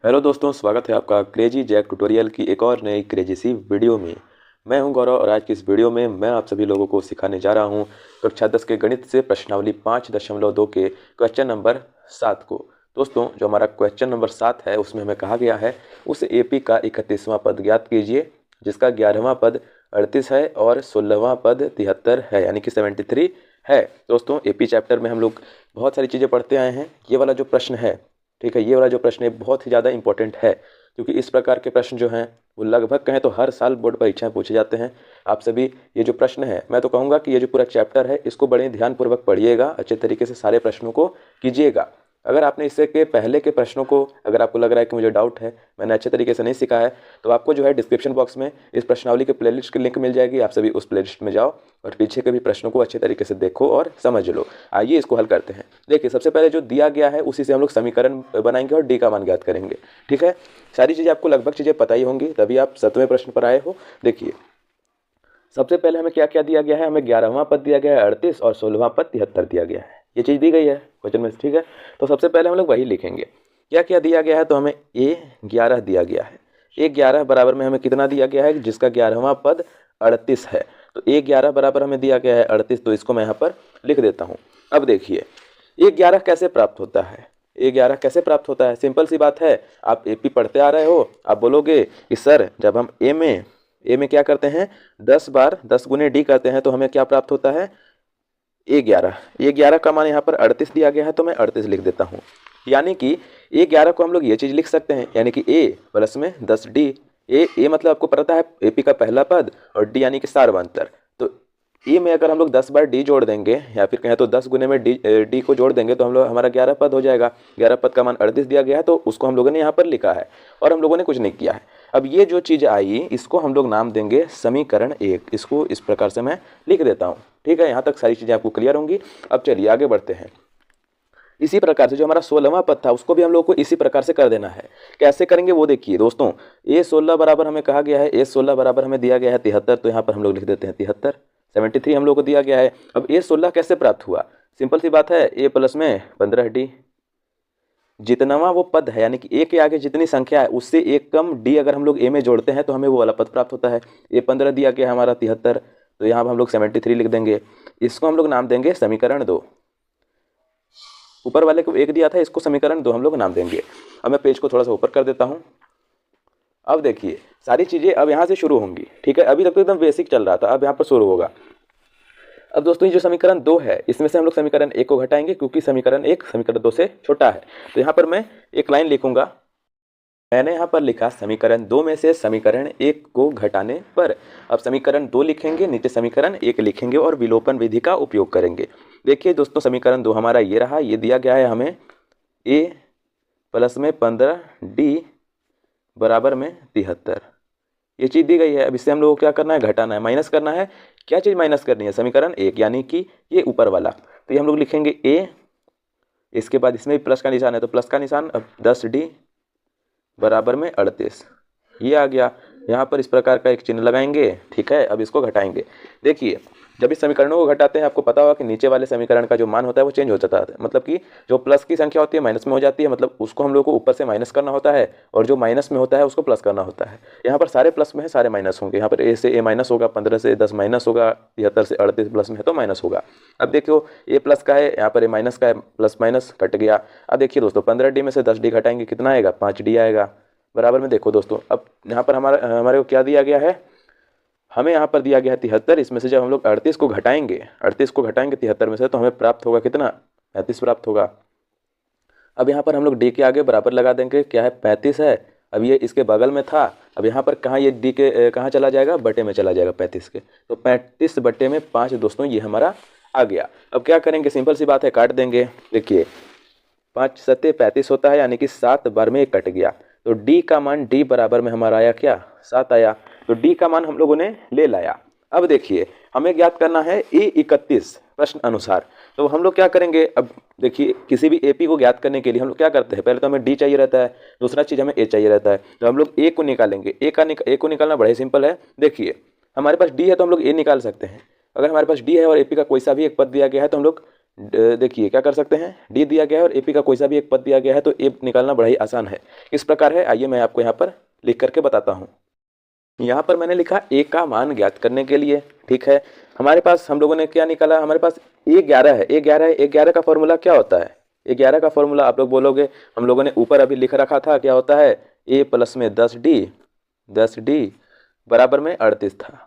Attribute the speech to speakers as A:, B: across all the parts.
A: Hello दोस्तों, स्वागत है आपका क्रेजी जैक ट्यूटोरियल की एक और नई क्रेजी सी वीडियो में। मैं हूं गौरव और आज की इस वीडियो में मैं आप सभी लोगों को सिखाने जा रहा हूं कक्षा 10 के गणित से प्रश्नावली 5.2 के क्वेश्चन नंबर 7 को। दोस्तों, जो हमारा क्वेश्चन नंबर 7 है उसमें हमें कहा गया है उस एपी का 31वां पद ज्ञात कीजिए जिसका 11वां पद 38 है और 16वां पद 73 है, यानी कि 73 है। दोस्तों, एपी चैप्टर में हम लोग बहुत सारी चीज़ें पढ़ते आए हैं। ये वाला जो प्रश्न है, ठीक है, ये वाला जो प्रश्न है बहुत ही ज़्यादा इंपॉर्टेंट है, क्योंकि इस प्रकार के प्रश्न जो हैं वो लगभग कहें तो हर साल बोर्ड परीक्षाएं पूछे जाते हैं। आप सभी ये जो प्रश्न है, मैं तो कहूँगा कि ये जो पूरा चैप्टर है इसको बड़े ध्यानपूर्वक पढ़िएगा, अच्छे तरीके से सारे प्रश्नों को कीजिएगा। अगर आपने इससे के पहले के प्रश्नों को, अगर आपको लग रहा है कि मुझे डाउट है, मैंने अच्छे तरीके से नहीं सीखा है, तो आपको जो है डिस्क्रिप्शन बॉक्स में इस प्रश्नावली के प्लेलिस्ट की लिंक मिल जाएगी। आप सभी उस प्लेलिस्ट में जाओ और पीछे के भी प्रश्नों को अच्छे तरीके से देखो और समझ लो। आइए इसको हल करते हैं। देखिए, सबसे पहले जो दिया गया है उसी से हम लोग समीकरण बनाएंगे और डी का मान ज्ञात करेंगे। ठीक है, सारी चीज़ें आपको लगभग चीज़ें पता ही होंगी, तभी आप 7वें प्रश्न पर आए हो। देखिए, सबसे पहले हमें क्या क्या दिया गया है, हमें 11वां पद दिया गया है 38 और 16वां पद 73 दिया गया है। ये चीज़ दी गई है क्वेश्चन में, ठीक है। तो सबसे पहले हम लोग वही लिखेंगे। क्या क्या दिया गया है, तो हमें A11 दिया गया है। A11 बराबर में हमें कितना दिया गया है, जिसका 11वां पद 38 है। तो A11 बराबर हमें दिया गया है 38, तो इसको मैं यहाँ पर लिख देता हूँ। अब देखिए, A11 कैसे प्राप्त होता है। A11 कैसे प्राप्त होता है, सिंपल सी बात है। आप एपी पढ़ते आ रहे हो, आप बोलोगे कि सर जब हम ए में क्या करते हैं, 10 बार 10 गुने डी करते हैं तो हमें क्या प्राप्त होता है, A11 का मान यहाँ पर 38 दिया गया है, तो मैं 38 लिख देता हूँ। यानी कि A11 को हम लोग ये चीज़ लिख सकते हैं, यानी कि A प्लस में 10D। ए मतलब आपको पता है एपी का पहला पद, और डी यानी कि सार्वंतर। तो ए में अगर हम लोग 10 बार डी जोड़ देंगे, या फिर कहें तो 10 गुने में डी को जोड़ देंगे, तो हम लोग हमारा 11 पद हो जाएगा। 11 पद का मान 38 दिया गया है, तो उसको हम लोगों ने यहाँ पर लिखा है और हम लोगों ने कुछ नहीं किया है। अब ये जो चीज़ आई इसको हम लोग नाम देंगे समीकरण 1। इसको इस प्रकार से मैं लिख देता हूँ। ठीक है, यहाँ तक सारी चीज़ें आपको क्लियर होंगी। अब चलिए आगे बढ़ते हैं। इसी प्रकार से जो हमारा 16वां पद था उसको भी हम लोग को इसी प्रकार से कर देना है। कैसे करेंगे वो देखिए दोस्तों। A16 बराबर हमें कहा गया है, A16 बराबर हमें दिया गया है 73, तो यहाँ पर हम लोग लिख देते हैं 73। 73 हम लोग को दिया गया है। अब A16 कैसे प्राप्त हुआ, सिंपल सी बात है, A प्लस में 15D। जितनावा वो पद है, यानी कि ए के आगे जितनी संख्या है उससे एक कम डी अगर हम लोग ए में जोड़ते हैं तो हमें वो वाला पद प्राप्त होता है। ए 15 दिया गया हमारा 73, तो यहाँ पर हम लोग 73 लिख देंगे। इसको हम लोग नाम देंगे समीकरण 2। ऊपर वाले को 1 दिया था, इसको समीकरण 2 हम लोग नाम देंगे। अब मैं पेज को थोड़ा सा ऊपर कर देता हूँ। अब देखिए, सारी चीज़ें अब यहाँ से शुरू होंगी। ठीक है, अभी तक तो एकदम बेसिक चल रहा था, अब यहाँ पर शुरू होगा। अब दोस्तों, ये जो समीकरण 2 है इसमें से हम लोग समीकरण 1 को घटाएंगे, क्योंकि समीकरण 1 समीकरण 2 से छोटा है। तो यहाँ पर मैं एक लाइन लिखूंगा। मैंने यहाँ पर लिखा समीकरण 2 में से समीकरण 1 को घटाने पर। अब समीकरण 2 लिखेंगे, नीचे समीकरण 1 लिखेंगे और विलोपन विधि का उपयोग करेंगे। देखिए दोस्तों, समीकरण 2 हमारा ये रहा। ये दिया गया है हमें a प्लस में 15D बराबर में 73। ये चीज़ दी गई है। अब इससे हम लोगों को क्या करना है, घटाना है, माइनस करना है। क्या चीज़ माइनस करनी है, समीकरण 1, यानी कि ये ऊपर वाला। तो ये हम लोग लिखेंगे a, इसके बाद इसमें भी प्लस का निशान है तो प्लस का निशान। अब 10D बराबर में 38, ये आ गया। यहाँ पर इस प्रकार का एक चिन्ह लगाएंगे। ठीक है, अब इसको घटाएंगे। देखिए, जब इस समीकरणों को घटाते हैं आपको पता होगा कि नीचे वाले समीकरण का जो मान होता है वो चेंज हो जाता है। मतलब कि जो प्लस की संख्या होती है माइनस में हो जाती है, मतलब उसको हम लोग को ऊपर से माइनस करना होता है, और जो माइनस में होता है उसको प्लस करना होता है। यहाँ पर सारे प्लस में है, सारे माइनस होंगे। यहाँ पर ए से ए माइनस होगा, 15 से 10 माइनस होगा, 73 से 38 प्लस में है तो माइनस होगा। अब देखियो, ए प्लस का है, यहाँ पर ए माइनस का है, प्लस माइनस कट गया। अब देखिए दोस्तों, 15D में से 10D घटाएंगे, कितना आएगा, 5D आएगा। बराबर में देखो दोस्तों, अब यहाँ पर हमारे को क्या दिया गया है, हमें यहाँ पर दिया गया है 73। इसमें से जब हम लोग 38 को घटाएंगे 73 में से, तो हमें प्राप्त होगा कितना, 35 प्राप्त होगा। अब यहाँ पर हम लोग डी के आगे बराबर लगा देंगे, क्या है 35 है। अब ये इसके बगल में था, अब यहाँ पर कहाँ ये डी के कहाँ चला जाएगा, बटे में चला जाएगा 35 के। तो 35 बटे में 5 दोस्तों, ये हमारा आ गया। अब क्या करेंगे, सिंपल सी बात है, काट देंगे। देखिए 5 सत्ते 35 होता है, यानी कि 7 बार में कट गया। तो डी का मान, डी बराबर में हमारा आया क्या, 7 आया। तो डी का मान हम लोगों ने ले लाया। अब देखिए, हमें ज्ञात करना है E31 प्रश्न अनुसार। तो हम लोग क्या करेंगे, अब देखिए, किसी भी एपी को ज्ञात करने के लिए हम लोग क्या करते हैं, पहले तो हमें डी चाहिए रहता है, दूसरा चीज़ हमें ए चाहिए रहता है। तो हम लोग ए को निकालेंगे। ए को निकालना बड़ा ही सिंपल है। देखिए, हमारे पास डी है तो हम लोग ए निकाल सकते हैं। अगर हमारे पास डी है और एपी का कोई सा भी एक पद दिया गया है तो हम लोग देखिए क्या कर सकते हैं, डी दिया गया है और एपी का कोई सा भी एक पद दिया गया है तो ए निकालना बड़ा ही आसान है। इस प्रकार है, आइए मैं आपको यहाँ पर लिख करके बताता हूँ। यहाँ पर मैंने लिखा ए का मान ज्ञात करने के लिए, ठीक है। हमारे पास हम लोगों ने क्या निकाला, हमारे पास A11 है। A11 का फॉर्मूला क्या होता है, A11 का फॉर्मूला आप लोग बोलोगे, हम लोगों ने ऊपर अभी लिख रखा था, क्या होता है, A प्लस में 10D बराबर में 38 था।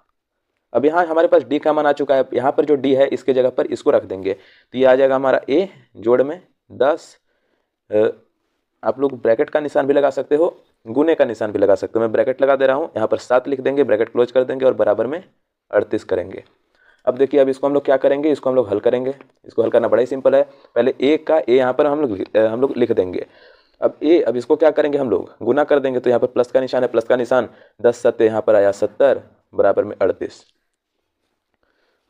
A: अब यहाँ हमारे पास D का मान आ चुका है, यहाँ पर जो D है इसके जगह पर इसको रख देंगे तो ये आ जाएगा हमारा A जोड़ में 10, आप लोग ब्रैकेट का निशान भी लगा सकते हो, गुने का निशान भी लगा सकते हो, मैं ब्रैकेट लगा दे रहा हूँ, यहाँ पर 7 लिख देंगे, ब्रैकेट क्लोज कर देंगे और बराबर में 38 करेंगे। अब देखिए अब इसको हम लोग क्या करेंगे, इसको हम लोग हल करेंगे। इसको हल करना बड़ा ही सिंपल है, पहले ए का ए यहाँ पर हम लोग लिख देंगे। अब इसको क्या करेंगे, हम लोग गुना कर देंगे, तो यहाँ पर प्लस का निशान है, प्लस का निशान 10 7 यहाँ पर आया 70 बराबर में 38।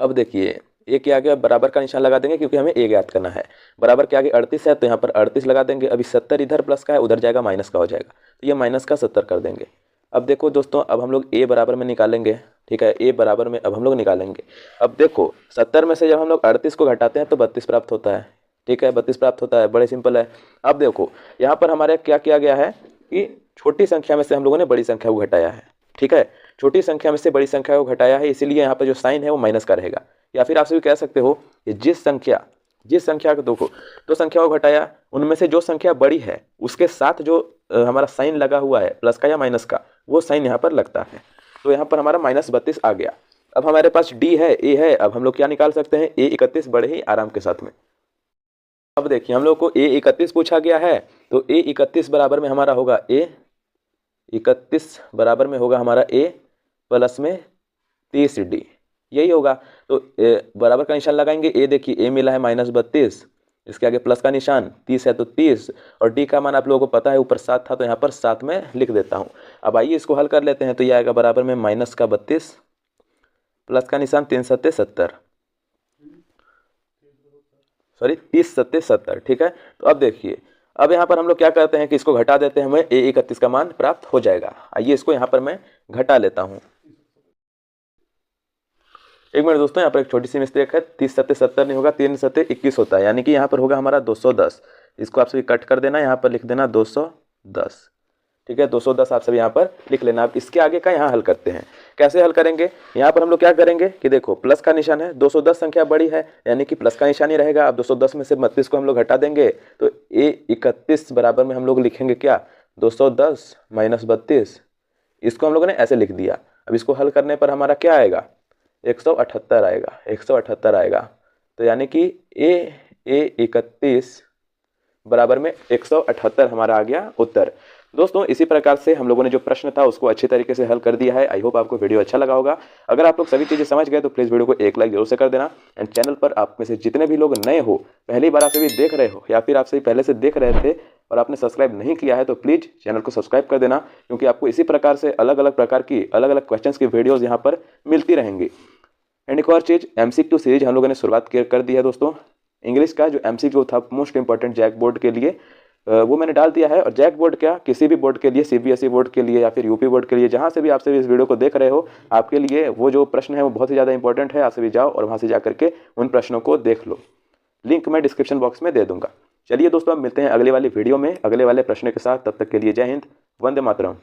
A: अब देखिए ए के आगे बराबर का निशान लगा देंगे क्योंकि हमें ए ज्ञात करना है। बराबर के आगे 38 है तो यहाँ पर 38 लगा देंगे। अभी 70 इधर प्लस का है, उधर जाएगा माइनस का हो जाएगा, तो ये माइनस का 70 कर देंगे। अब देखो दोस्तों, अब हम लोग ए बराबर में निकालेंगे, ठीक है, ए बराबर में अब हम लोग निकालेंगे। अब देखो 70 में से जब हम लोग 38 को घटाते हैं तो 32 प्राप्त होता है, ठीक है, 32 प्राप्त होता है, बड़े सिंपल है। अब देखो यहाँ पर हमारे क्या किया गया है कि छोटी संख्या में से हम लोगों ने बड़ी संख्या को घटाया है, ठीक है, छोटी संख्या में से बड़ी संख्या को घटाया है, इसीलिए यहाँ पर जो साइन है वो माइनस का रहेगा। या फिर आपसे भी कह सकते हो कि जिस संख्या को देखो दो संख्या को घटाया, उनमें से जो संख्या बड़ी है उसके साथ जो हमारा साइन लगा हुआ है प्लस का या माइनस का, वो साइन यहाँ पर लगता है, तो यहाँ पर हमारा -32 आ गया। अब हमारे पास डी है, ए है, अब हम लोग क्या निकाल सकते हैं, A31 बड़े ही आराम के साथ में। अब देखिए हम लोग को A31 पूछा गया है, तो A31 बराबर में हमारा होगा A31 बराबर में होगा हमारा A प्लस में 30D, यही होगा। तो बराबर का निशान लगाएंगे, ए देखिए ए मिला है -32, इसके आगे प्लस का निशान 30 है तो 30, और डी का मान आप लोगों को पता है ऊपर 7 था तो यहाँ पर 7 में लिख देता हूँ। अब आइए इसको हल कर लेते हैं, तो ये आएगा बराबर में -32 प्लस का निशान 3 7 70, सॉरी 30 7 70, ठीक है। तो अब देखिए अब यहाँ पर हम लोग क्या करते हैं कि इसको घटा देते हैं, हमें A31 का मान प्राप्त हो जाएगा। आइए इसको यहाँ पर मैं घटा लेता हूँ। एक मिनट दोस्तों, यहाँ पर एक छोटी सी मिस्टेक है, 30 7 70 नहीं होगा, 3 7 21 होता है, यानी कि यहाँ पर होगा हमारा 210। इसको आप सभी कट कर देना, यहाँ पर लिख देना 210, ठीक है, 210 आप सभी यहाँ पर लिख लेना। आप इसके आगे का यहाँ हल करते हैं, कैसे हल करेंगे, यहाँ पर हम लोग क्या करेंगे कि देखो प्लस का निशान है, 210 संख्या बड़ी है यानी कि प्लस का निशान ही रहेगा। अब 210 में से 32 को हम लोग हटा देंगे तो A31 बराबर में हम लोग लिखेंगे क्या, 210 - 32, इसको हम लोगों ने ऐसे लिख दिया। अब इसको हल करने पर हमारा क्या आएगा, 178 आएगा, 178 आएगा, तो यानी कि A31 बराबर में 178 हमारा आ गया उत्तर। दोस्तों इसी प्रकार से हम लोगों ने जो प्रश्न था उसको अच्छी तरीके से हल कर दिया है। आई होप आपको वीडियो अच्छा लगा होगा। अगर आप लोग सभी चीज़ें समझ गए तो प्लीज़ वीडियो को एक लाइक जरूर से कर देना। एंड चैनल पर आप में से जितने भी लोग नए हो, पहली बार आपसे भी देख रहे हो या फिर आपसे पहले से देख रहे थे और आपने सब्सक्राइब नहीं किया है तो प्लीज़ चैनल को सब्सक्राइब कर देना, क्योंकि आपको इसी प्रकार से अलग अलग प्रकार की अलग अलग क्वेश्चंस की वीडियोज़ यहाँ पर मिलती रहेंगी। एंड एक और चीज़, MCQ सीरीज हम लोगों ने शुरुआत कर दी है दोस्तों। इंग्लिश का जो MCQ था मोस्ट इंपॉर्टेंट जैक बोर्ड के लिए, वो मैंने डाल दिया है। और जैक बोर्ड क्या, किसी भी बोर्ड के लिए, CBSE बोर्ड के लिए या फिर UP बोर्ड के लिए, जहाँ से भी आप सभी इस वीडियो को देख रहे हो, आपके लिए वो जो प्रश्न है वो बहुत ही ज़्यादा इंपॉर्टेंट है। आप सभी जाओ और वहाँ से जा करके उन प्रश्नों को देख लो, लिंक मैं डिस्क्रिप्शन बॉक्स में दे दूंगा। चलिए दोस्तों, अब मिलते हैं अगले वाली वीडियो में अगले वाले प्रश्न के साथ। तब तक के लिए जय हिंद, वंदे मातरम।